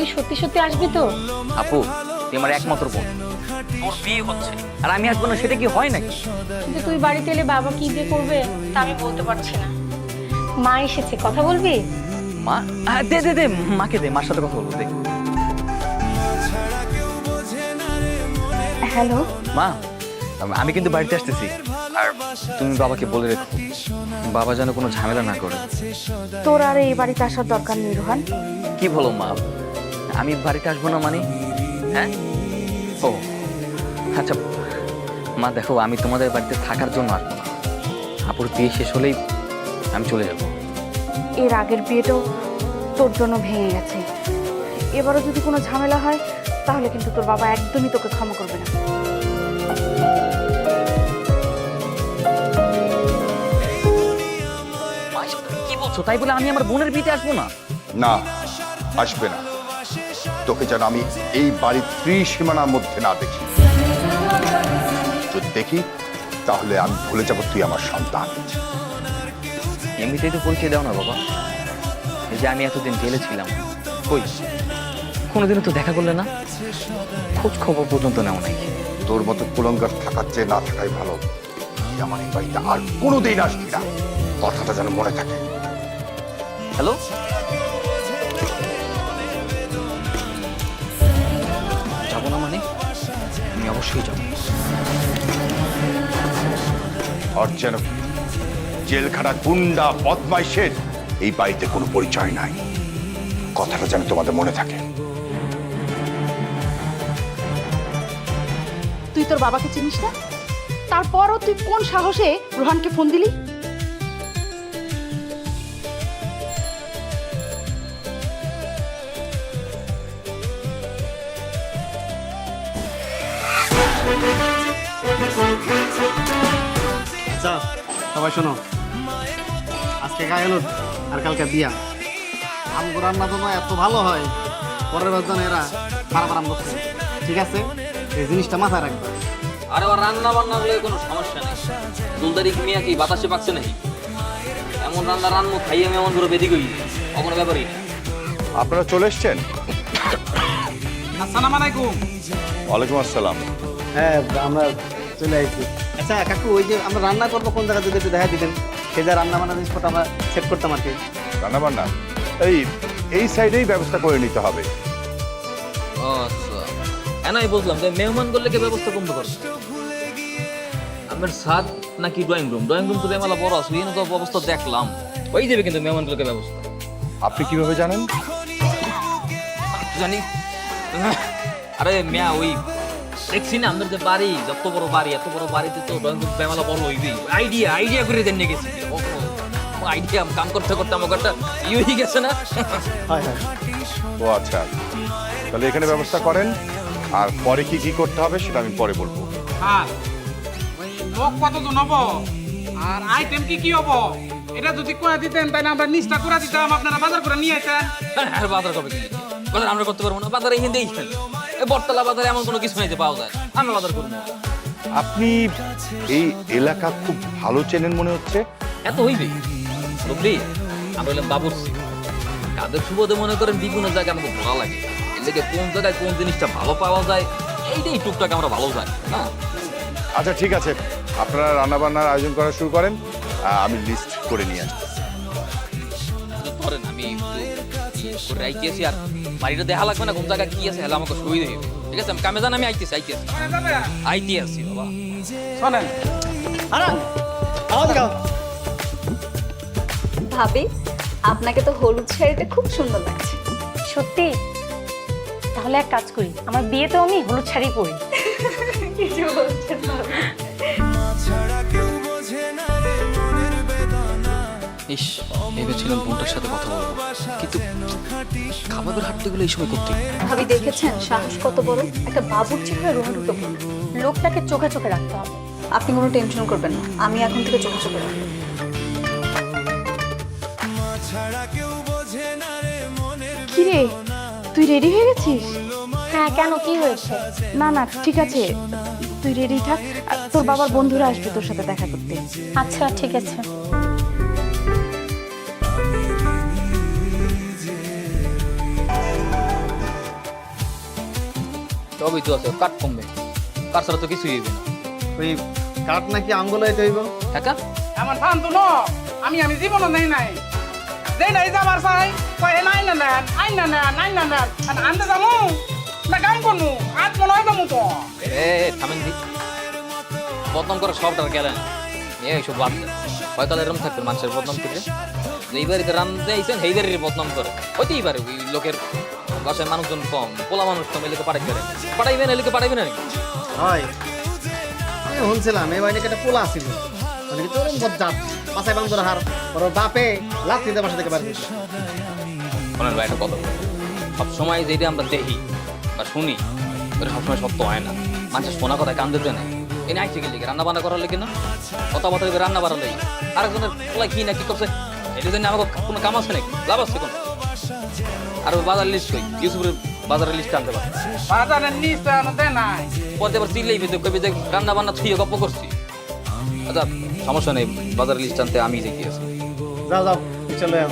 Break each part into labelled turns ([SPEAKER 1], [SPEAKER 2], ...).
[SPEAKER 1] তুই সত্যি সত্যি আসবি তো?
[SPEAKER 2] আপু, তুই আমার একমাত্র বোন, তোর বিয়ে হচ্ছে আর আমি আসবো না, সেটা কি হয় নাকি?
[SPEAKER 1] কিন্তু তুই বাড়িতে এলে বাবা কি যে করবে তা আমি বলতে পারছি না। মা এসেছে, কথা বলবি?
[SPEAKER 2] মা? দে দে দে, মাকে দে, মার সাথে কথা বলবো, দে।
[SPEAKER 1] হ্যালো।
[SPEAKER 2] মা, আমি কিন্তু বাড়িতে আসতেছি, আর তুমি বাবাকে বলে রেখো বাবা যেন কোনো ঝামেলা না করে।
[SPEAKER 1] তোর আর এই বাড়িতে আসার দরকার নেই রোহান।
[SPEAKER 2] কি বলো মা, আমি বাড়িতে আসবো না মানে? হ্যাঁ, ও আচ্ছা মা, দেখো আমি তোমাদের বাড়িতে থাকার জন্য আসবো না, আপুর বিয়ে শেষ হলেই আমি চলে যাব।
[SPEAKER 1] এর আগের বিয়েটাও তোর জন্য ভেঙে গেছে, এবারও যদি কোনো ঝামেলা হয় তাহলে কিন্তু তোর বাবা একদমই তোকে ক্ষমা করবে না।
[SPEAKER 2] মা, এসব তুমি কি বলছো? তাই বলে আমি আমার বোনের বিয়েতে আসবো না?
[SPEAKER 3] না, আসবে না। তোকে যেন আমি এই বাড়ির ত্রিসীমানার মধ্যে না দেখি। যদি দেখি তাহলে আমি ভুলে যাব তুই আমার সন্তান।
[SPEAKER 2] এমনিতেই তো পরিচয় দাও না বাবা। এই যে আমি এতদিন জেলে ছিলাম, কই কোনোদিনও তো দেখা করলে না, খোঁজ খবর পর্যন্ত নেও নাই।
[SPEAKER 3] তোর মতো কুলঙ্গার থাকার চেয়ে না থাকাই ভালো। তুই আমার এই বাড়িতে আর কোনোদিন আসবি না, কথাটা যেন মনে থাকে।
[SPEAKER 2] হ্যালো, যাবো না মানে? আমি অবশ্যই যাবো।
[SPEAKER 3] আর যেন জেলখানা গুন্ডা বদমাইশের এই বাড়িতে কোনো পরিচয় নাই, কথাটা যেন তোমাদের মনে থাকে।
[SPEAKER 1] তুই তোর বাবাকে চিনিস না, তারপরও তুই কোন সাহসে রোহানকে ফোন দিলি?
[SPEAKER 4] আচ্ছা সবাই শোনো, আজকে গায়ে হলুদ আর কালকে বিয়া। আমগো রান্না তো এত ভালো হয়, পরের বার যেন এরা খারাপ আরাম করছে। ঠিক আছে, এই জিনিসটা মাথায় রাখবে।
[SPEAKER 5] আরে ওর রান্না বান্না হলে কোনো সমস্যা নেই। দুলদারি মিয়া কি বাতাসে পাকছে নাকি? এমন রান্না রান্না খাইয়ে আমি এমন করে বেদি করি, কোনো ব্যাপারই না।
[SPEAKER 3] আপনারা চলে এসছেন?
[SPEAKER 4] আসসালামু আলাইকুম।
[SPEAKER 3] ওয়ালাইকুম আসসালাম।
[SPEAKER 4] হ্যাঁ, আমরা চলে আসছি। আচ্ছা কাকু, ওই যে আমরা রান্না করবো কোন জায়গা যদি একটু দেখা দিতেন, সে যা রান্না বান্না জিনিসপত্র আমরা সেট করতাম আর কি।
[SPEAKER 3] রান্না বান্না এই সাইডেই ব্যবস্থা করে নিতে হবে।
[SPEAKER 5] ও আচ্ছা, হ্যাঁ আমি বুঝলাম। মেহমান করলে কি ব্যবস্থা কমতে পারবে? আমার ছাদ নাকি ড্রয়িং রুম? ড্রয়িং রুম তো বেমালা বড় আছে, এই তো অবস্থা দেখলাম। ওই দেবে কিন্তু মেহমানগুলোকে ব্যবস্থা।
[SPEAKER 3] আপনি কিভাবে জানেন?
[SPEAKER 5] জানি। আরে মিয়া, ওই দেখছি না আমাদের যে বাড়ি, যত বড় বাড়ি, এত বড় বাড়িতে তো ড্রয়িং রুম বেমালা বড় হইবি। আইডিয়া করে দেন নিয়ে গেছি। আইডিয়া কাম করতে করতে আমার একটা হয়ে গেছে না।
[SPEAKER 4] হয় হয়।
[SPEAKER 3] ও আচ্ছা, তাহলে এখানে ব্যবস্থা করেন, আর পরে কি কি করতে হবে সেটা আমি পরে বলবো।
[SPEAKER 6] হ্যাঁ, ওই লোক কতজন হবো আর আইটেম কি কি হবো এটা যদি করে দিতেন তাহলে আমরা নিচটা করে দিতাম, আপনারা বাজার করে নিয়ে আসতেন।
[SPEAKER 5] আর বাজার করবে কি? বাজার আমরা করতে পারবো না। বাজারে এখান দিয়েই এই বটতলা বাজারে এমন কোনো কিছু নাই যে পাওয়া যায়, আমরা বাজার করবো।
[SPEAKER 3] আপনি এই এলাকা খুব ভালো চেনেন মনে হচ্ছে।
[SPEAKER 5] এত হইবে বুঝলি? আমরা হলাম বাবুর্চি, কাদের সুবোধে মনে করেন বিভিন্ন জায়গায় আমাকে ভালো লাগে। এর থেকে কোন জায়গায় কোন জিনিসটা ভালো পাওয়া যায় এইটাই টুকটাক আমরা ভালো যায় না।
[SPEAKER 3] আচ্ছা ঠিক আছে, আপনারা রান্না বান্নার আয়োজন করা শুরু করেন, আমি লিস্ট করে নিয়ে আসছি।
[SPEAKER 5] ধরেন আমি আইতেছি, আর বাড়িটা দেখা লাগবে না কোন জায়গায় কি আছে, হলে আমাকে সুবিধা হবে। ঠিক আছে, আমি কামে জান, আমি আইতেছি বাবা।
[SPEAKER 6] শোনেন,
[SPEAKER 7] ভাবি, আপনাকে তো হলুদ শাড়িটা খুব সুন্দর লাগছে।
[SPEAKER 1] সত্যি? তাহলে এক কাজ করি, আমার বিয়েতেও আমি হলুদ শাড়ি পরি।
[SPEAKER 7] কিছু বলছেন ভাবি?
[SPEAKER 2] ইস, ভেবেছিলাম বোনটার সাথে কথা বলবো, কিন্তু খাবারের হাটতে গেলে এই সময় করতে।
[SPEAKER 7] ভাবি দেখেছেন সাহস কত বড়, একটা বাবুর্চি হয়ে রোহান উঠে পড়ল।
[SPEAKER 1] লোকটাকে চোখে চোখে রাখতে হবে।
[SPEAKER 7] আপনি কোনো টেনশন করবেন না, আমি এখন থেকে চোখে চোখে রাখবো।
[SPEAKER 1] কিরে, তুই রেডি হয়ে গেছিস?
[SPEAKER 8] হ্যাঁ, কেন, কি হয়েছে?
[SPEAKER 1] না না, ঠিক আছে, তুই রেডি থাক। আর তোর বাবার বন্ধুরা আসবে তোর সাথে দেখা করতে।
[SPEAKER 8] আচ্ছা ঠিক আছে।
[SPEAKER 5] সবই তো আছে, কাঠ কমবে, কাঠ ছাড়া তো কিছুই হইবে না।
[SPEAKER 4] ওই কাঠ নাকি আঙ্গুলে হইব?
[SPEAKER 5] টাকা
[SPEAKER 6] এমন ফান্তু ন আমি জীবনও নেই নাই যাবার চাই কয় নাই না নেন আই না নেন আই না নেন আনতে যাবো না কাম করবো আজ মনে হয় যাবো তো
[SPEAKER 5] এ থামেন দি, বদনাম করে সবটার গেলেন এইসব বাদ দেন। হয়তো এরকম থাকবে মানুষের বদনাম করে, এই বাড়িতে রান্ধতে আইসেন এই বাড়ির বদনাম করে, হইতেই পারে ওই লোকের বাসায় মানুষজন কম, পোলা মানুষ কম, এলাকে পাঠাইবেন এলাকে পাঠাইবেন আর কি।
[SPEAKER 4] হয় আমি শুনছিলাম এই বাড়িতে একটা পোলা ছিল, মানে কি তোর বজ্জাত পাশায় বান্ধব হার ওর বাপে লাত্তিতে বাসা থেকে বাড়ি দিয়েছে।
[SPEAKER 5] শোনেন ভাই, একটা কথা বলি, সবসময় যেটা আমরা দেখি বা শুনি ওটা সবসময় সত্য হয় না। মানুষের শোনা কথায় কান দিতে নেই, এনে আইসে গেলে রান্না বান্না করার লেগে না, কথা বলতে রান্না বাড়ার লেগে, আরেকজনের পোলা কি না কি করছে এটার জন্য আমাকে কোনো কাম আছে নাকি, লাভ আছে কোনো? আর ওই বাজার লিস্ট কই, ইউসুফের বাজারের লিস্ট আনতে পারে,
[SPEAKER 6] বাজারের নিচে আনতে নাই
[SPEAKER 5] পরে আবার চিল্লাই ফেলতে কইবে যে রান্না বান্না থুইয়ে গপ্প করছি। আচ্ছা সমস্যা নেই, বাজারের লিস্ট আনতে আমি যেতে আছি।
[SPEAKER 4] যাও যাও চলে যাও।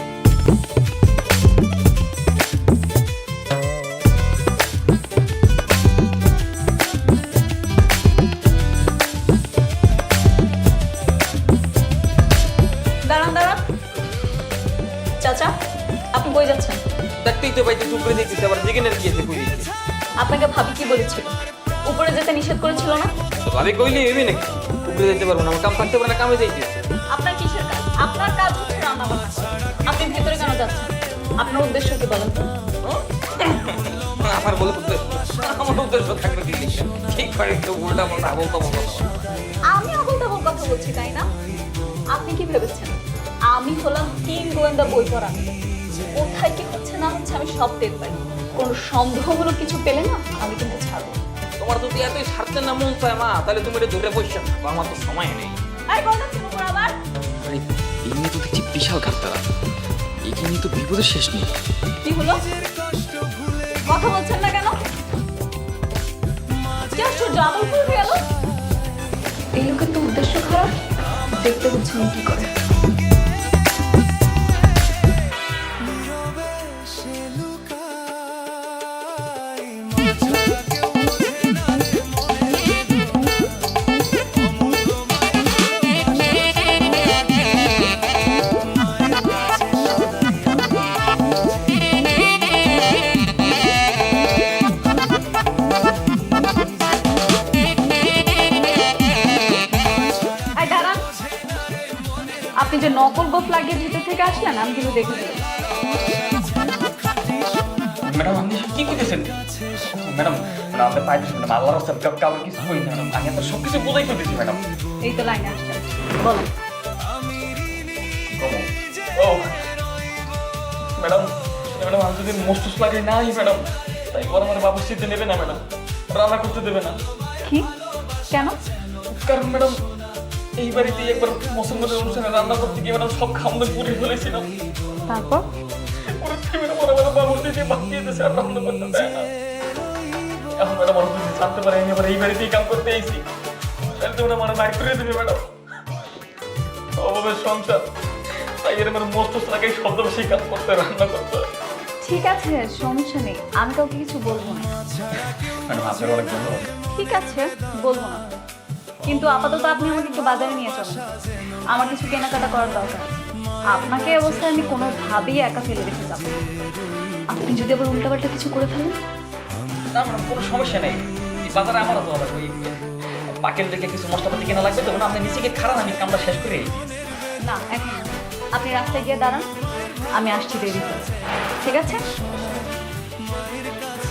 [SPEAKER 7] দাঁড়ান দাঁড়ান, চাচা আপনি কই যাচ্ছেন?
[SPEAKER 5] দেখতেই তো পাইতে উপরে দিতেছে, আবার যেখানে গিয়েছে কই দিচ্ছে।
[SPEAKER 7] আপনাকে ভাবি কি বলেছিল? উপরে যেতে নিষেধ করেছিল না?
[SPEAKER 5] তো ভাবি কইলি এমনি নাকি উপরে যেতে পারবো না, আমার কাম থাকতে পারে না, কামে যাইতেছে।
[SPEAKER 7] আপনার কিসের কাজ? আপনার কাজ হচ্ছে রান্না বান্না করা। আপনি ভেতরে কেন যাচ্ছেন? আপনার উদ্দেশ্য কি বলেন তো?
[SPEAKER 5] আমার বলে উদ্দেশ্য, আমার উদ্দেশ্য থাকবে দিল্লি ঠিক করে তো উল্টা পাল্টা বলতে বলতো।
[SPEAKER 7] আমি আবল তাবল কথা বলছি তাই না? আপনি কি ভেবেছেন আমি হলাম তিন গোয়েন্দা বই পড়া? কোথায় কি হচ্ছে না হচ্ছে আমি সব টের পাই। কোনো সন্দেহমূলক কিছু পেলে না আমি কিন্তু ছাড়বো।
[SPEAKER 5] তোমার যদি এতই ছাড়তে না মন চায় মা, তাহলে তুমি এটা ধরে বসে থাকো, আমার তো সময় নেই।
[SPEAKER 7] আরে কথা ছিল আবার
[SPEAKER 2] আরে এই নিয়ে তো দেখছি বিশাল ঘাটতারা, একে নিয়ে তো বিপদের শেষ নেই।
[SPEAKER 7] কি হলো? কথা বলছেন না কেন? কি আশ্চর্য, আবার ভুল হয়ে গেল। এই লোকের তো উদ্দেশ্য খারাপ, দেখতে হচ্ছে কি করে। এই দাঁড়ান, আপনি যে নকল গোপ লাগিয়ে ভিতর থেকে আসলেন আমি কিন্তু দেখে দিলাম।
[SPEAKER 2] ম্যাডাম আপনি কি করতেছেন? ম্যাডাম আমাদের পাইতেছি ম্যাডাম, আল্লাহর রাস্তায় কাউকে কিছু করি না ম্যাডাম, আমি আপনার সব কিছু বোঝাই করতেছি ম্যাডাম।
[SPEAKER 7] এই তো লাইনে আসছেন, বলেন।
[SPEAKER 2] ও ম্যাডাম, ম্যাডাম আমি যদি মস্তুস লাগে নাই ম্যাডাম, তাই ওরা আমার বাবু সিদ্ধে নেবে না ম্যাডাম, রান্না করতে দেবে না।
[SPEAKER 7] কি? কেন?
[SPEAKER 2] কারণ ম্যাডাম এই বাড়িতে একবার মুসলমানের অনুষ্ঠানে রান্না করতে গিয়ে ম্যাডাম সব খামদের পুড়ে ফেলেছিলাম।
[SPEAKER 7] তারপর?
[SPEAKER 2] ওরা ম্যাডাম ওরা আমার বাবুর দিকে বাঁচিয়ে দিয়েছে, আর রান্না করতে দেয় না। এখন ম্যাডাম ওরা যদি জানতে পারে আমি আবার এই বাড়িতেই কাম করতে এসেছি, তাহলে তো ওরা আমার বাইর করে দেবে ম্যাডাম। অভাবের সংসার, তাই এর আমার মস্তুস লাগে শব্দ বেশি কাজ করতে, রান্না করতে।
[SPEAKER 7] ঠিক আছে, সমস্যা নেই, আমি কাউকে কিছু বলবো না।
[SPEAKER 2] ম্যাডাম আপনার অনেক ধন্যবাদ।
[SPEAKER 7] ঠিক আছে, বলবো না, কিন্তু আপাতত আপনি আমাকে একটু বাজারে নিয়ে চলেন, আমার কিছু কেনাকাটা করার দরকার আছে। আপনাকে এই অবস্থায় আমি কোনোভাবেই একা ফেলে রেখে যাবো। আপনি যদি আবার উল্টাপাল্টা কিছু করে ফেলেন?
[SPEAKER 2] না ম্যাডাম কোনো সমস্যা নেই, এই বাজারে আমারও তো হবে ওই পাকের রেখে কিছু মশলাপাতি কেনা লাগবে, তখন আপনি নিচে গিয়ে খারাপ, আমি কামটা শেষ করে
[SPEAKER 7] না, এখন না। আপনি রাস্তায় গিয়ে দাঁড়ান, আমি আসছি দেরি করে। ঠিক আছে?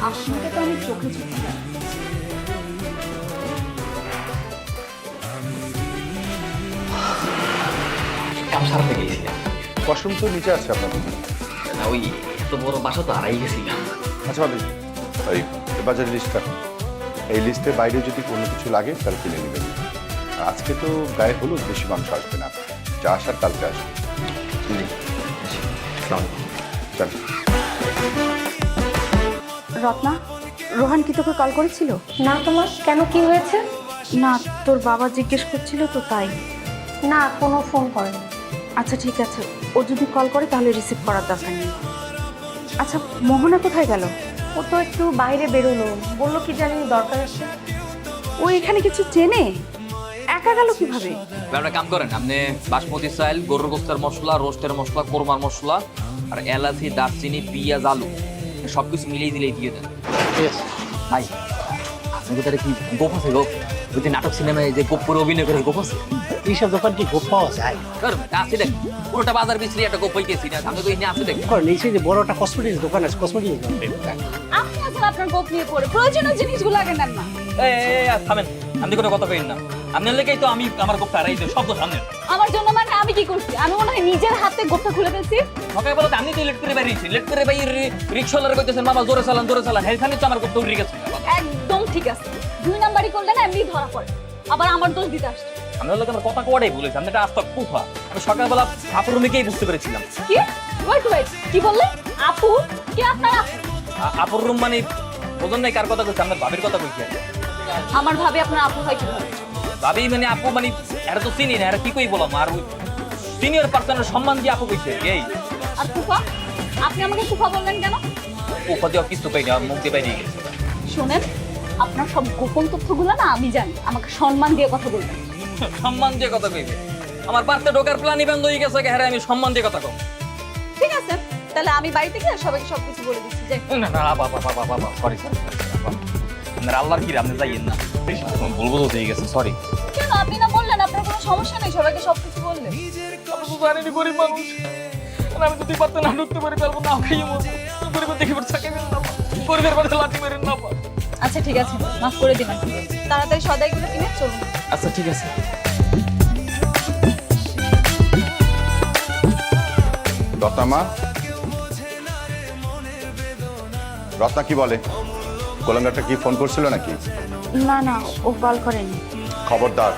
[SPEAKER 7] আপনাকে তো আমি চোখে চোখে জানি।
[SPEAKER 2] কাম সারাতে গেছিলাম।
[SPEAKER 3] ওয়াশরুম তো নিচে আছে আপনার।
[SPEAKER 2] না ওই এত বড় বাসা তো হারাই গেছিলাম।
[SPEAKER 3] আচ্ছা ভাবি, ওই বাজারের লিস্ট রাখুন, এই লিস্টের বাইরে যদি কোনো কিছু লাগে তাহলে কিনে নেবেন। আর আজকে তো গায়ে হলুদ, বেশি মানুষ আসবে না, যা আসার কালকে আসবে। চল।
[SPEAKER 1] রত্না, রোহান কি তোকে কল করেছিল?
[SPEAKER 8] না তোমার কেন, কি হয়েছে?
[SPEAKER 1] না, তোর বাবা জিজ্ঞেস করছিল তো তাই।
[SPEAKER 8] না, কোনো ফোন করেনি।
[SPEAKER 1] আচ্ছা ঠিক আছে, ও যদি কল করে তাহলে রিসিভ করার দরকার নেই। আচ্ছা মোহনা কোথায় গেল?
[SPEAKER 8] ও তো একটু বাইরে বেরোলো, বললো কি জানি দরকার আছে।
[SPEAKER 1] ও এখানে কিছু চেনে? একা গেল কিভাবে?
[SPEAKER 5] একটা কাম করেন, আপনি বাসমতি চাল, গরুর গোস্তের মশলা, রোস্টের মশলা, কোরমার মশলা আর এলাচি, দারচিনি, পেঁয়াজ, আলু সবকিছু মিলিয়ে দিলেই দিয়ে দেন।
[SPEAKER 4] ঠিক আছে।
[SPEAKER 5] ভাই আপনি কোথায় কি গোপ আছে গোপ? ওই যে নাটক সিনেমায় যে গোপ করে অভিনয় করে গোপ আছে?
[SPEAKER 4] এইসব দোকান কি গোপ পাওয়া যায়?
[SPEAKER 5] আছে দেখ, পুরোটা বাজার বিচরি একটা গোপ হইতেছি না, আমি তো এখানে আছে দেখ।
[SPEAKER 4] নিচে যে বড় একটা কসমেটিক্স দোকান আছে, কসমেটিক্স
[SPEAKER 7] আপনি আসলে আপনার গোপ নিয়ে পড়ে প্রয়োজনীয় জিনিসগুলো আগে নেন না।
[SPEAKER 5] থামেন, আপনি কোনো কথা কইেন না। আপনার লেগেই তো আমি আমার গোপটা হারাই দিই, শব্দ সামনে।
[SPEAKER 7] আমার জন্য মানে আমি কি করছি? আমি মনে হয় নিজের হাতে গোপটা খুলে ফেলছি।
[SPEAKER 5] সকালে বলতে আপনি তো লেট করে বেরিয়েছি, লেট করে বাইর রিক্সাওয়ালার কইতেছেন মামা জোরে চালান জোরে চালান, এখানে তো আমার গোপটা উঠে গেছে।
[SPEAKER 7] একদম ঠিক আছে, 2 নাম্বারই করলে না এমনি ধরা পড়ে, আবার আমার দোষ দিতে আসছে।
[SPEAKER 5] আপনার লোক আমার কথা কোয়াটাই বলেছি, আপনি এটা আস্তা কুফা। আমি সকালবেলা আপুর রুমিকেই বুঝতে পেরেছিলাম।
[SPEAKER 7] কি ওয়েট ওয়েট, কি বললে? আপু? কি আপনার আপু?
[SPEAKER 5] আপুর রুম মানে বোঝেন নাই কার কথা কইছি, আপনার ভাবির কথা কইছি।
[SPEAKER 7] আমার ভাবি আপনার আপু হয় কিভাবে?
[SPEAKER 5] ভাবি মানে আপু মানে এরা তো চিনি না, এরা কি কই বললাম, আর সিনিয়র পার্সনের সম্মান দিয়ে আপু কইছে। এই
[SPEAKER 7] আর ফুফা? আপনি আমাকে ফুফা বললেন কেন?
[SPEAKER 5] কুফা দিয়ে কিছু কই না, মুখ দিয়ে বাইরে গেছে।
[SPEAKER 7] শোনেন, আপনার সব গোপন তথ্যগুলো না আমি জানি, আমাকে সম্মান দিয়ে কথা বলবেন।
[SPEAKER 5] সম্মান দিয়ে কথা কইবে? আমার বাড়িতে ঢোকার প্ল্যানই বন্ধ হয়ে গেছে, হ্যাঁ আমি সম্মান দিয়ে কথা কম।
[SPEAKER 7] ঠিক আছে, তাহলে আমি বাড়িতে গিয়ে সবাইকে সবকিছু বলে দিচ্ছি যে
[SPEAKER 5] না না বাবা বাবা বাবা সরি সরি, আপনার আল্লাহর কি আপনি যাইয়েন না, বলবো তো হয়ে গেছে, সরি।
[SPEAKER 7] কেন? আপনি না বললেন আপনার কোনো সমস্যা নেই, সবাইকে সবকিছু বললেন।
[SPEAKER 5] আমি তো জানি গরিব মানুষ, আমি যদি পারতে না ঢুকতে পারি পারবো না, খাইয়ে মরবো। গরিবের দেখে চাকে না, গরিবের বাড়িতে লাঠি মেরেন না।
[SPEAKER 7] আচ্ছা ঠিক আছে, মাফ করে দিবেন, তাড়াতাড়ি সদাইগুলো কিনে চলুন।
[SPEAKER 5] আচ্ছা ঠিক আছে।
[SPEAKER 3] রত্নামা, রত্না কি বলে? গোলাঙ্গারটা কি ফোন করছিল নাকি?
[SPEAKER 1] না না, ও কল করেনি।
[SPEAKER 3] খবরদার,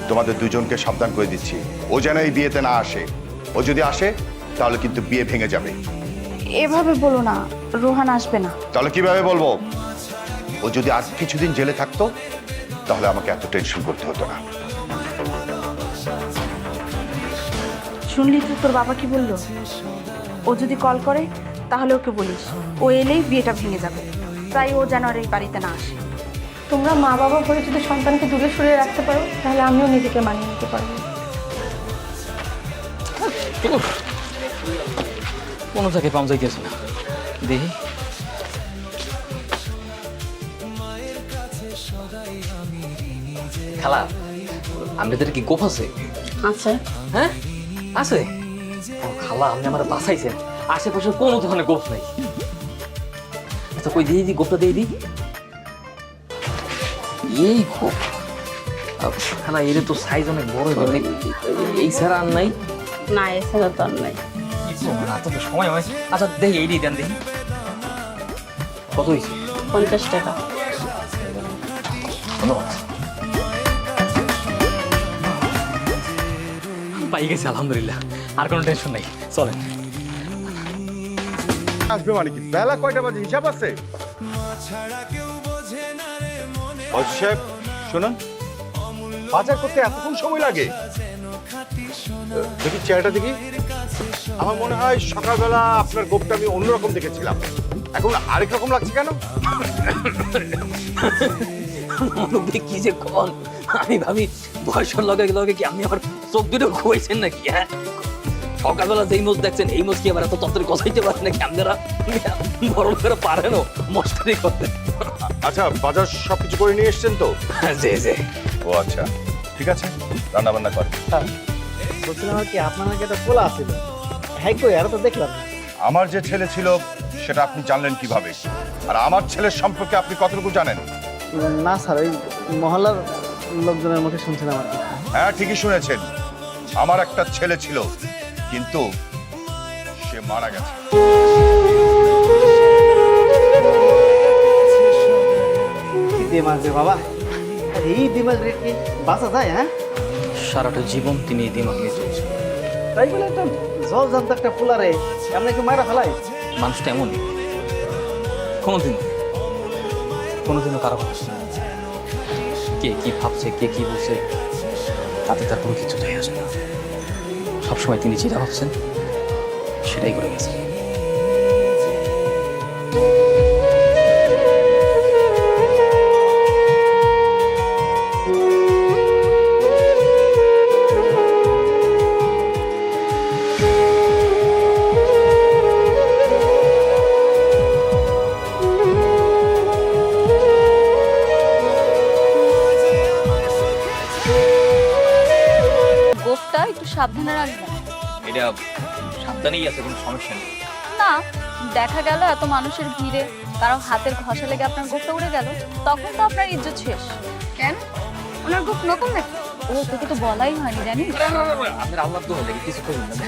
[SPEAKER 3] তোমাদের দুজনকে সাবধান করে দিচ্ছি, ও যেন এই বিয়েতে না আসে। ও যদি আসে তাহলে কিন্তু বিয়ে ভেঙে যাবে।
[SPEAKER 1] এভাবে বলো না, রোহান আসবে না।
[SPEAKER 3] তাহলে কিভাবে বলবো? ও যদি আর কিছুদিন জেলে থাকতো তাহলে আমাকে এত টেনশন করতে হতো না।
[SPEAKER 1] শুনলি তো তোর বাবা কি বললো? ও যদি কল করে তাহলে ওকে বলিস, ও এলেই বিয়েটা ভেঙে যাবে, তাই ও যেন আর এই বাড়িতে না আসে।
[SPEAKER 8] তোমরা মা বাবা হয়ে যদি সন্তানকে দূরে সরিয়ে রাখতে পারো তাহলে আমিও নিজেকে মানিয়ে নিতে পারবো।
[SPEAKER 5] কোনো জায়গায় পাম যাইতেছে না, দেখি। খালা, আমাদের কি গোপ আছে?
[SPEAKER 8] আচ্ছা,
[SPEAKER 5] হ্যাঁ আছে। ও খালা, আপনি আমার বাঁচাইছেন, আশেপাশে কোনো ধরনের গোপ নাই। আচ্ছা কই দিয়ে দিই, গোপটা দিয়ে দিই। এই গোপ খালা, এর তো সাইজ অনেক বড়, এই ছাড়া আর নাই।
[SPEAKER 8] না এছাড়া তো আর নাই।
[SPEAKER 5] এত তো সময় হয়। আচ্ছা দেখি এই দেন, দেখি কত হয়েছে।
[SPEAKER 8] 50 টাকা।
[SPEAKER 5] পাই গেছে আলহামদুলিল্লাহ, আর কোনো টেনশন নাই, চলেন।
[SPEAKER 3] আসবে মানে কি? বেলা কয়টা বাজে হিসাব আছে? সাহেব শুনুন, বাজার করতে এতক্ষণ সময় লাগে? দেখি চেহারাটা দেখি। আমার মনে হয় সকালবেলা আপনার গোপটা আমি অন্যরকম দেখেছিলাম, এখন আরেক রকম লাগছে কেন?
[SPEAKER 5] কি যে কন, আমি ভাবি বয়সের লগে লগে কি আপনি আমার চোখ দুটো খুয়াইছেন নাকি? হ্যাঁ, সকালবেলা যেই মোজ দেখছেন এই মোজ কি আবার এত তত্ত্বের কথাইতে পারেন নাকি? আপনারা বড় করে পারেনও মস্তানি করতে।
[SPEAKER 3] আচ্ছা, বাজার সবকিছু করে নিয়ে এসছেন তো?
[SPEAKER 5] জি জি।
[SPEAKER 3] ও আচ্ছা, ঠিক আছে, রান্না বান্না করেন।
[SPEAKER 4] বলছিলাম আর কি, আপনার নাকি একটা পোলা আছিল, হ্যাঁ কই আর তো দেখলাম না।
[SPEAKER 3] আমার যে ছেলে ছিল সেটা আপনি জানলেন কিভাবে? আর আমার ছেলের সম্পর্কে আপনি কতটুকু জানেন?
[SPEAKER 4] না স্যার, ওই মহল্লার লোকজনের মুখে শুনছিলাম আর কি।
[SPEAKER 3] হ্যাঁ ঠিকই শুনেছেন, আমার একটা ছেলে ছিল, কিন্তু সে মারা গেছে।
[SPEAKER 4] দিমাগ রে বাবা, এই দিমাগ রে কি বাঁচা যায়? হ্যাঁ,
[SPEAKER 5] সারাটা জীবন তিনি এই দিমাগ নিয়ে চলছে।
[SPEAKER 4] তাই বলে একটা জল জানতো একটা পোলারে এমন একটু মারা ফেলাই?
[SPEAKER 5] মানুষটা এমনই, কোনোদিনও কারো কথা শুনে না। কে কি ভাবছে, কে কি বলছে, তাতে তার কোনো কিছু যায় আসে না। সবসময় তিনি যেটা ভাবছেন সেটাই করে গেছেন।
[SPEAKER 7] সাবধানে রাখবেন।
[SPEAKER 5] এটা সাবধানেই আছে, কোনো সমস্যা নেই।
[SPEAKER 7] না, দেখা গেল এত মানুষের ভিড়ে কারো হাতের ঘষা লেগে আপনার গোফটা উড়ে গেল, তখন তো আপনার ইজ্জত শেষ। কেন, ওনার গোফ নতুন নাকি? ও তোকে তো বলাই হয়নি জানিস।
[SPEAKER 5] আপনার আল্লাহ তো হলে কিছু করবেন না,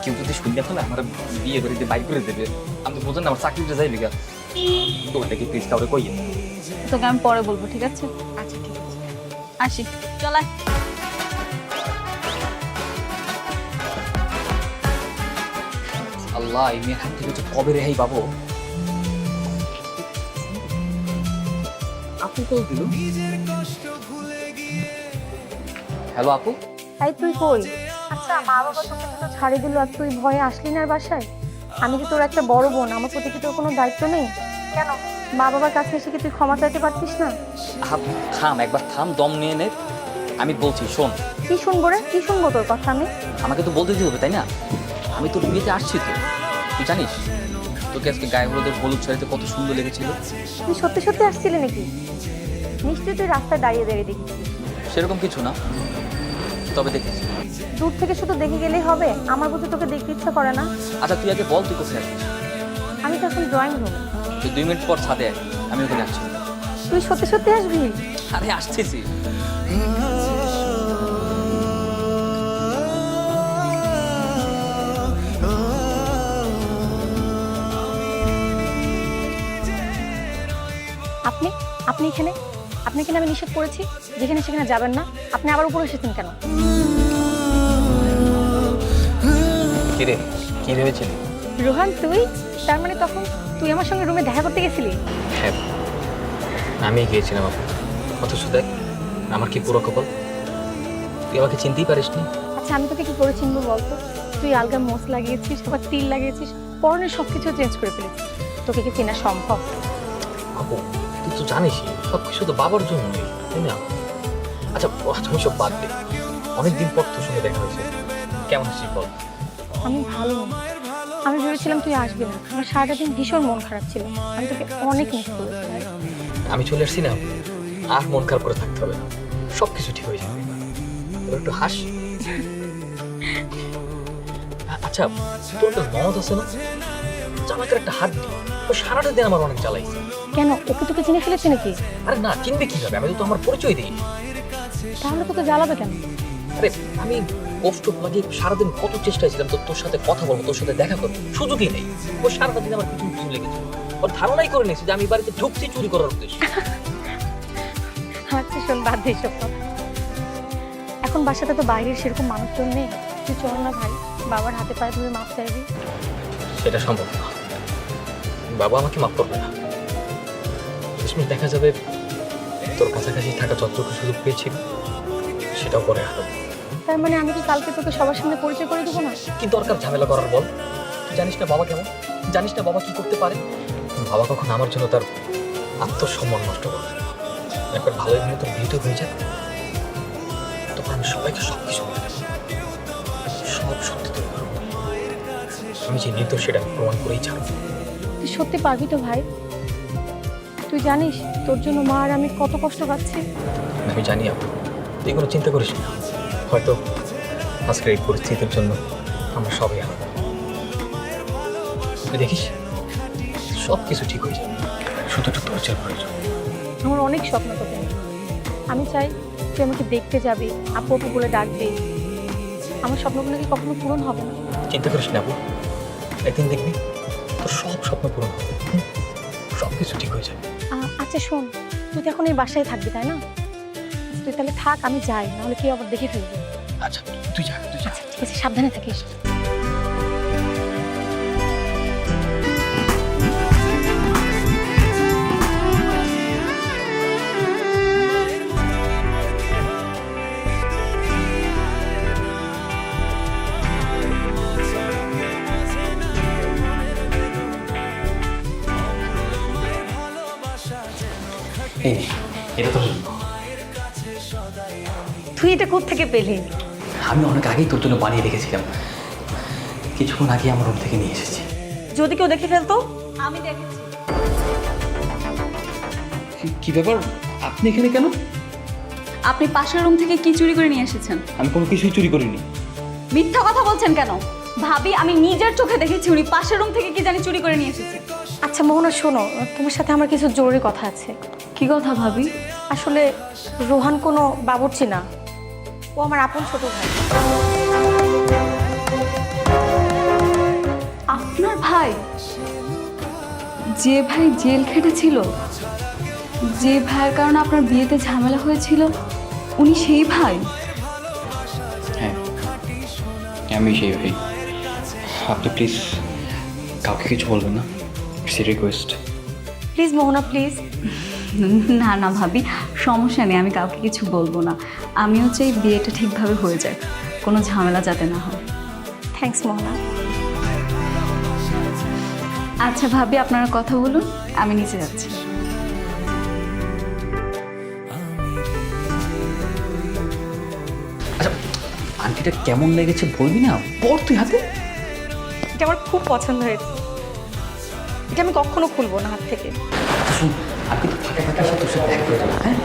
[SPEAKER 5] কেউ যদি শুনতে ফেলে আমার বিয়ে করে দিয়ে বাইক করে দেবে, আমি তো বোঝেন না আমার চাকরিটা যাই লেগে। তো ওটাকে প্লিজ কাউরে কইয়ে।
[SPEAKER 7] তোকে আমি পরে বলবো, ঠিক আছে?
[SPEAKER 1] আচ্ছা ঠিক আছে।
[SPEAKER 7] আসি, চলাই।
[SPEAKER 5] আল্লাহ, এই মেয়ের হাত থেকে কবে রেহাই পাবো? আপু কল দিল। হ্যালো আপু।
[SPEAKER 8] তাই তুই কই? আচ্ছা, মা বাবা তোকে তো ছাড়ি দিল আর তুই ভয়ে আসলি না বাসায়? আমি কি তোর একটা বড় বোন, আমার প্রতি কি তোর কোনো দায়িত্ব নেই? কেন মা বাবার কাছে এসে কি তুই ক্ষমা চাইতে পারতিস না?
[SPEAKER 5] থাম, একবার থাম, দম নিয়ে নে। আমি বলছি শোন।
[SPEAKER 8] কি শুনবো রে? কি শুনবো তোর কথা আমি?
[SPEAKER 5] আমাকে তো বলতে দিতে হবে তাই না? আমি তোর বিয়েতে আসছি তো, তুই জানিস তোকে আজকে গায়ে হলুদের হলুদ শাড়িতে কত সুন্দর লেগেছিল।
[SPEAKER 8] তুই সত্যি সত্যি আসছিলি নাকি? নিশ্চয়ই তুই রাস্তায় দাঁড়িয়ে দাঁড়িয়ে দেখছিস।
[SPEAKER 5] সেরকম কিছু না, তবে দেখেছি।
[SPEAKER 8] দূর থেকে শুধু দেখে গেলেই হবে? আমার বুঝি তোকে দেখতে ইচ্ছা করে না?
[SPEAKER 5] আচ্ছা তুই আগে বল তুই কোথায় আছিস?
[SPEAKER 8] আমি তো এখন ড্রয়িং রুমে।
[SPEAKER 5] তুই 2 মিনিট পর ছাদে আয়, আমি ওখানে আসছি।
[SPEAKER 8] তুই সত্যি সত্যি আসবি?
[SPEAKER 5] আরে আসতেছি।
[SPEAKER 8] আপনি আপনি এখানে? আপনি এখানে? আমি নিষেধ করেছি যেখানে সেখানে যাবেন না। আপনি আবার উপরে এসেছেন কেন?
[SPEAKER 5] কিরে, কি ভেবেছিলি?
[SPEAKER 8] রোহান তুই? তার মানে তখন তুই আমার সঙ্গে রুমে দেখা করতে গেছিলি?
[SPEAKER 5] হ্যাঁ, আমি গিয়েছিলাম আপু। অথচ দেখ আমার কি পুরো কপাল, তুই আমাকে চিনতেই পারিসনি।
[SPEAKER 8] আচ্ছা, আমি তোকে কি করে চিনবো বলতো? তুই আলগা মোস লাগিয়েছিস, আবার তিল লাগিয়েছিস, পরনের সব কিছু চেঞ্জ করে ফেলেছিস। তোকে কি চেনা সম্ভব?
[SPEAKER 5] আপু তুই তো জানিসই সব কিছু তো বাবার জন্যই, তাই না? আচ্ছা তুমি সব বাদ দে, অনেকদিন পর তোর সঙ্গে দেখা হয়েছে, কেমন আছিস বল?
[SPEAKER 8] আমি ভালো না। আমি ভেবেছিলাম তুই আসবি না। আমার সারাটা দিন ভীষণ মন খারাপ ছিল। আমি তোকে অনেক মিস করেছি।
[SPEAKER 5] আমি চলে আসছি না, আর মন খারাপ করে থাকতে হবে না, সব কিছু ঠিক হয়ে যাবে। এবার একটু হাস। আচ্ছা তোর একটা ননদ আছে না, চালাকের একটা হাত দি, ও সারাটা দিন আমার অনেক জ্বালাইছে।
[SPEAKER 8] কেন, ওকে তোকে চিনে ফেলেছে নাকি?
[SPEAKER 5] আরে না, চিনবে কিভাবে, আমি তো আমার পরিচয় দিই।
[SPEAKER 8] তাহলে তোকে জ্বালাবে কেন?
[SPEAKER 5] আরে আমি কষ্ট লাগে সারাদিন কত চেষ্টায় ছিলাম তোর সাথে কথা বলবো, তোর সাথে দেখা করবো, সুযোগই নেই। ও সারাটা দিন আমার পিছনে পিছনে লেগেছে, ওর ধারণাই করে নিয়েছে যে আমি বাড়িতে ঢুকছি চুরি করার উদ্দেশ্যে।
[SPEAKER 8] আচ্ছা শোন, বাদ দিয়ে সব কথা। এখন বাসাতে তো বাইরের সেরকম মানুষজন নেই। তুই চল না ভাই, বাবার হাতে পায়ে ধরে মাপ চাইবি।
[SPEAKER 5] সেটা সম্ভব না, বাবা আমাকে মাফ করবে না। শেষমেশ দেখা যাবে তোর কাছাকাছি থাকা যতটুকু সুযোগ পেয়েছিল সেটাও পরে হারাবো।
[SPEAKER 8] তার মানে আমি কি কালকে তোকে সবার সামনে পরিচয় করে দেবো না?
[SPEAKER 5] কি দরকার ঝামেলা করার বল? তুই জানিস না বাবা কেমন, জানিস না বাবা কি করতে পারে। বাবা কখন আমার জন্য তার আত্মসম্মান নষ্ট করে। একবার ভালোই ভালো তোর বিয়েটা হয়ে যায়, তখন আমি সবাইকে সব কিছু বলে দেবো, সব সত্যি তুলে ধরবো। আমি যে নির্দোষ সেটা আমি প্রমাণ করেই ছাড়ব।
[SPEAKER 8] তুই সত্যি পারবি তো ভাই? তুই জানিস তোর জন্য মা আর আমি কত কষ্ট পাচ্ছি।
[SPEAKER 5] আমি জানি আপু, তুই কোনো চিন্তা করিস না। হয়তো আজকের এই পরিস্থিতির জন্য আমরা সবাই আলাদা, তুই দেখিস সব কিছু ঠিক হয়ে যাবে, শুধু একটু ধৈর্যের প্রয়োজন।
[SPEAKER 8] আমার অনেক স্বপ্ন তোকে নিয়ে। আমি চাই তুই আমাকে দেখতে যাবি, আপু আপু বলে ডাকবি। আমার স্বপ্নগুলো কি কখনো পূরণ হবে না?
[SPEAKER 5] চিন্তা করিস না আপু, একদিন দেখবি তোর সব স্বপ্ন পূরণ হবে, সব কিছু ঠিক হয়ে যাবে।
[SPEAKER 8] আচ্ছা শোন, তুই তো এখন এই বাসায় থাকবি তাই না? আচ্ছা, তুই তাহলে থাক, আমি যাই, নাহলে কেউ আবার দেখে ফেলবে।
[SPEAKER 5] আচ্ছা তুই যা, তুই যা।
[SPEAKER 8] আচ্ছা ঠিক আছে, সাবধানে থাকিস।
[SPEAKER 5] এই নে, এটা তোর জন্য।
[SPEAKER 8] তুই এটা কোত্থেকে পেলি?
[SPEAKER 5] আমি অনেক আগেই তোর জন্য বানিয়ে রেখেছিলাম, কিছুক্ষণ আগে আমার রুম থেকে নিয়ে এসেছি।
[SPEAKER 1] যদি কেউ দেখে ফেলতো?
[SPEAKER 7] আমি দেখেছি।
[SPEAKER 5] কি ব্যাপার, আপনি এখানে কেন?
[SPEAKER 7] আপনি পাশের রুম থেকে কি চুরি করে নিয়ে এসেছেন?
[SPEAKER 5] আমি কোনো কিছুই চুরি করিনি।
[SPEAKER 7] মিথ্যা কথা বলছেন কেন? ভাবি, আমি নিজের চোখে দেখেছি উনি পাশের রুম থেকে কি জানি চুরি করে নিয়ে এসেছে।
[SPEAKER 8] আচ্ছা মোহনা শোনো, তোমার সাথে আমার কিছু জরুরি কথা আছে।
[SPEAKER 7] কি কথা ভাবি?
[SPEAKER 8] আসলে রোহান কোনো বাবুর্চি না, ও আমার আপন ছোট ভাই।
[SPEAKER 7] আপনার ভাই? যে ভাই জেল খেটেছিল, যে ভাইয়ের কারণে আপনার বিয়েতে ঝামেলা হয়েছিল, উনি সেই ভাই?
[SPEAKER 2] হ্যাঁ, আমি সেই ভাই। আপনি প্লিজ কাউকে কিছু বলবেন না, it's a request.
[SPEAKER 8] Please Mohana please.
[SPEAKER 7] না না ভাবি, সমস্যা নেই, আমি কাউকে কিছু বলবো না। আমিও চাই বিয়েটা ঠিকভাবে হয়ে যায়, কোনো ঝামেলা যাতে না হয়।
[SPEAKER 8] থ্যাঙ্কস মোহনা।
[SPEAKER 7] আচ্ছা ভাবি, আপনারা কথা বলুন, আমি নিচে যাচ্ছি।
[SPEAKER 2] আচ্ছা, আন্টিটা কেমন লেগেছে বলবি না? পর তুই হাতে।
[SPEAKER 8] এটা আমার খুব পছন্দ হয়েছে, এটা আমি কখনো খুলবো না হাত থেকে।
[SPEAKER 2] শুন, আপনি তো ফাঁকা ফাঁকা সাথে তোর সাথে দেখা করে যাবো, হ্যাঁ?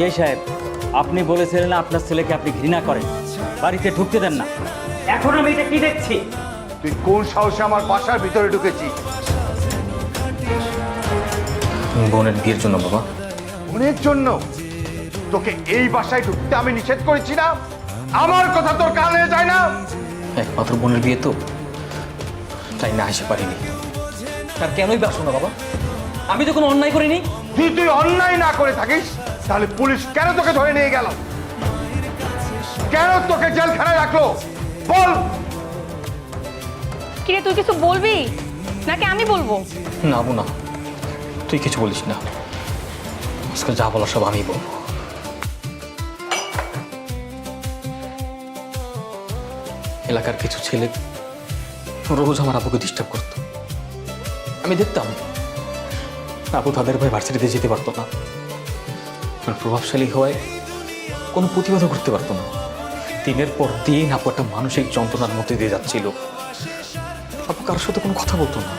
[SPEAKER 9] ইয়ে সাহেব, আপনি বলেছিলেন আপনার ছেলেকে আপনি ঘৃণা করেন, বাড়িতে ঢুকতে দেন না। এখন আমি এটা কি দেখছি?
[SPEAKER 3] তুই কোন সাহসে আমার বাসার ভিতরে ঢুকেছিস?
[SPEAKER 2] বোনের বিয়ের জন্য বাবা।
[SPEAKER 3] বোনের জন্য? তোকে এই বাসায় ঢুকতে আমি নিষেধ করেছি না? আমার কথা তোর কানে যায় না?
[SPEAKER 2] একমাত্র বোনের বিয়ে তো, তাই না আসতে পারিনি।
[SPEAKER 5] তার কেনই বাসো না বাবা? আমি তো কোনো অন্যায় করিনি।
[SPEAKER 3] তুই অন্যায় না করে থাকিস তাহলে পুলিশ কেন তোকে ধরে নিয়ে গেল? কেন তোকে জেলখানায় রাখলো বল?
[SPEAKER 8] কিরে তুই কিছু বলবি নাকি আমি বলবো?
[SPEAKER 2] না বোনা, তুই কিছু বলিস না, আজকে যা বলার সব আমি বলবো। এলাকার কিছু ছেলে রোজ আমার আব্বুকে ডিস্টার্ব করত। আমি দেখতাম আব্বু তাদের ভাই ভার্সিটিতে যেতে পারতো না, আর প্রভাবশালী হওয়ায় কোনো প্রতিবাদও করতে পারতো না। দিনের পর দিন আপু একটা মানসিক যন্ত্রণার মধ্যে দিয়ে যাচ্ছিল। আপু কারোর সাথে কোনো কথা বলতো না,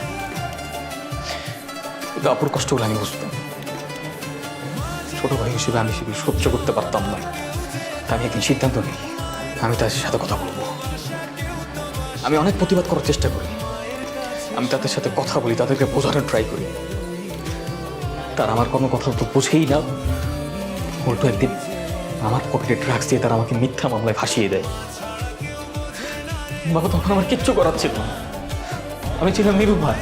[SPEAKER 2] কিন্তু আপুর কষ্টগুলো আমি বুঝতাম। ছোট ভাই হিসেবে আমি সেগুলো সহ্য করতে পারতাম না। আমি একদিন সিদ্ধান্ত নিই, আমি তাদের সাথে কথা বলবো। আমি অনেক প্রতিবাদ করার চেষ্টা করি, আমি তাদের সাথে কথা বলি, তাদেরকে বোঝানোর ট্রাই করি। তারা আমার কোনো কথা তো বুঝেই না, উল্টো একদিন আমার পকেটে ড্রাগস দিয়ে তারা আমাকে মিথ্যা মামলায় ফাঁসিয়ে দেয়। বাবা তখন আমার কিচ্ছু করার ছিল না, আমি ছিলাম নিরুপায়।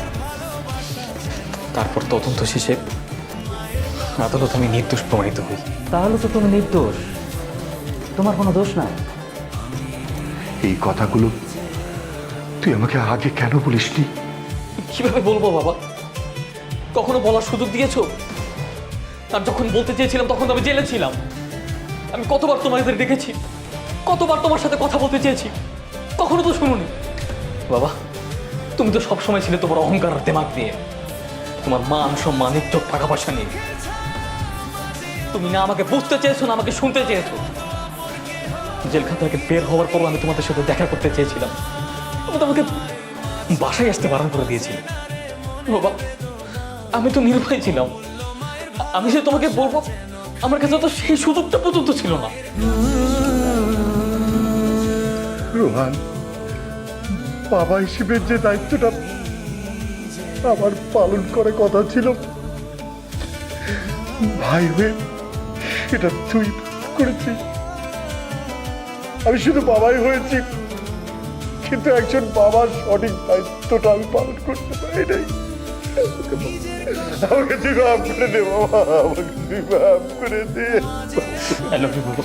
[SPEAKER 2] তারপর তদন্ত শেষে আদালত আমি নির্দোষ প্রমাণিত হই।
[SPEAKER 9] তাহলে তো তুমি নির্দোষ, তোমার কোনো দোষ নাই।
[SPEAKER 3] এই কথাগুলো তুই আমাকে আগে কেন বলিসনি?
[SPEAKER 5] কিভাবে বলবো বাবা? কখনো বলার সুযোগ দিয়েছো? আর যখন বলতে চেয়েছিলাম তখন তো আমি জেলে ছিলাম। আমি কতবার তোমাদের দেখেছি, কতবার তোমার সাথে কথা বলতে চেয়েছি, কখনো তো শুনুনি। বাবা, তুমি তো সবসময় ছিলে তোমার অহংকার আর দেমাগ নিয়ে, তোমার মান সম্মান ইজ্জত টাকা পয়সা নিয়ে। তুমি না আমাকে বুঝতে চেয়েছো না আমাকে শুনতে চেয়েছো। জেলখানা থেকে বের হওয়ার পরও আমি তোমাদের সাথে দেখা করতে চেয়েছিলাম, তুমি তোমাকে বাসায় আসতে বারণ করে দিয়েছিলে। বাবা, আমি তো নিরুপায় ছিলাম, আমি যে তোমাকে বলবো আমার কাছে তো সেই সুযোগটা পর্যন্ত ছিল না।
[SPEAKER 3] রোহান, বাবা হিসেবে যে দায়িত্বটা আমার পালন করে কথা ছিল, ভাই হয়ে সেটা তুই করেছিস। আমি শুধু বাবাই হয়েছি, কিন্তু একজন বাবার সঠিক দায়িত্বটা আমি পালন করতে পারি নাই। আমাকে তুই মাফ করে দে বাবা, আমাকে তুই মাফ করে দে।
[SPEAKER 5] I love you, বাবা।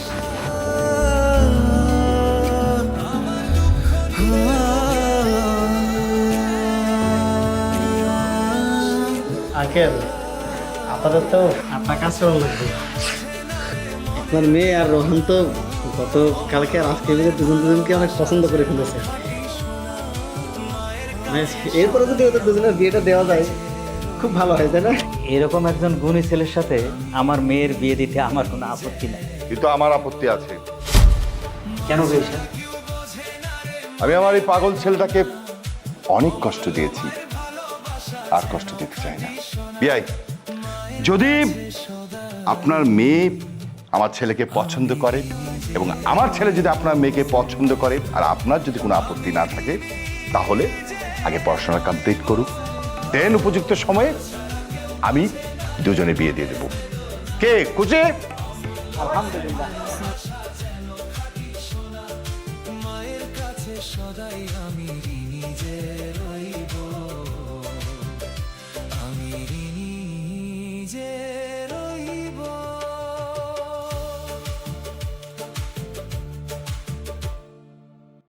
[SPEAKER 4] আঙ্কেল, আপাতত আপনার কাছে লাগবে। আপনার মেয়ে আর রোহন তো গতকালকে আর আজকে মিলে দুজনকে অনেক পছন্দ করে ফেলেছে। মানে এরপরে যদি ওদের দুজনের বিয়েটা দেওয়া যায় খুব ভালো হয় তাই না?
[SPEAKER 9] এরকম একজন গুণী ছেলের সাথে আমার মেয়ের বিয়ে দিতে আমার কোনো আপত্তি নাই।
[SPEAKER 3] কিন্তু আমার আপত্তি আছে।
[SPEAKER 9] কেন বেশা?
[SPEAKER 3] আমি আমার এই পাগল ছেলেটাকে অনেক কষ্ট দিয়েছি, আর কষ্ট দিতে চাই না। বিয়াই, যদি আপনার মেয়ে আমার ছেলেকে পছন্দ করে এবং আমার ছেলে যদি আপনার মেয়েকে পছন্দ করে আর আপনার যদি কোনো আপত্তি না থাকে, তাহলে আগে পড়াশোনা কমপ্লিট করুক, দেন উপযুক্ত সময়ে আমি দুজনে বিয়ে দিয়ে দেব। কে খুশি?
[SPEAKER 4] আলহামদুলিল্লাহ।
[SPEAKER 10] আমি